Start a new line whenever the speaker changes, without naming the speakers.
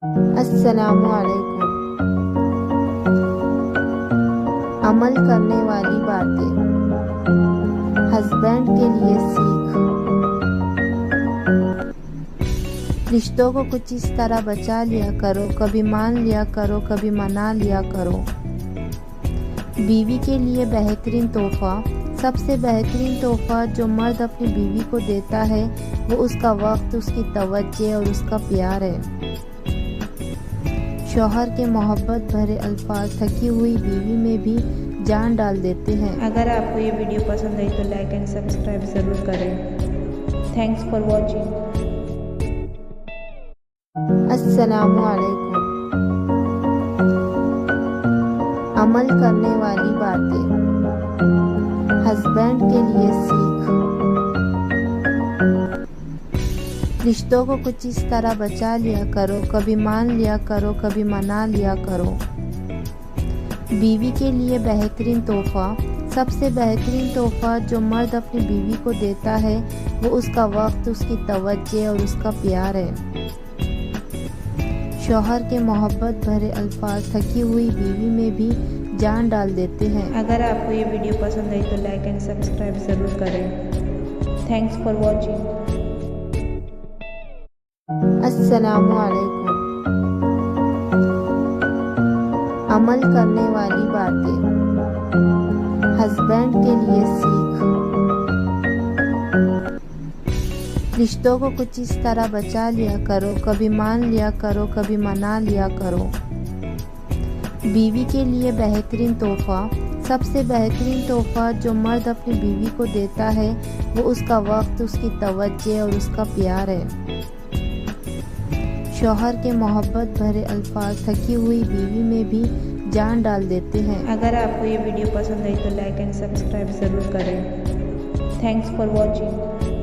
अस्सलामुअलैकुम। अमल करने वाली बातें। हस्बैंड के लिए सीख। रिश्तों को कुछ इस तरह बचा लिया करो, कभी मान लिया करो, कभी मना लिया करो। बीवी के लिए बेहतरीन तोहफा। सबसे बेहतरीन तोहफा जो मर्द अपनी बीवी को देता है वो उसका वक्त, उसकी तवज्जो और उसका प्यार है। शौहर के मोहब्बत भरे अल्फाज थकी हुई बीवी में भी जान डाल देते हैं।
अगर आपको ये वीडियो पसंद आई तो लाइक एंड सब्सक्राइब ज़रूर करें। Thanks for watching.
अस्सलामुअलैकुम। अमल करने वाली बातें। हस्बैंड के लिए सीख। रिश्तों को कुछ इस तरह बचा लिया करो, कभी मान लिया करो, कभी मना लिया करो। बीवी के लिए बेहतरीन तोहफा। सबसे बेहतरीन तोहफा जो मर्द अपनी बीवी को देता है वो उसका वक्त, उसकी तवज्जो और उसका प्यार है। शौहर के मोहब्बत भरे अल्फाज थकी हुई बीवी में भी जान डाल देते हैं।
अगर आपको ये वीडियो पसंद आई तो लाइक एंड सब्सक्राइब ज़रूर करें। Thanks for watching.
अस्सलामुअलैकुम। अमल करने वाली बातें। हस्बैंड के लिए सीख। रिश्तों को कुछ इस तरह बचा लिया करो, कभी मान लिया करो, कभी मना लिया करो। बीवी के लिए बेहतरीन तोहफा। सबसे बेहतरीन तोहफा जो मर्द अपनी बीवी को देता है वो उसका वक्त, उसकी तवज्जो और उसका प्यार है। शौहर के मोहब्बत भरे अल्फाज थकी हुई बीवी में भी जान डाल देते हैं।
अगर आपको ये वीडियो पसंद आई तो लाइक एंड सब्सक्राइब ज़रूर करें। Thanks for watching.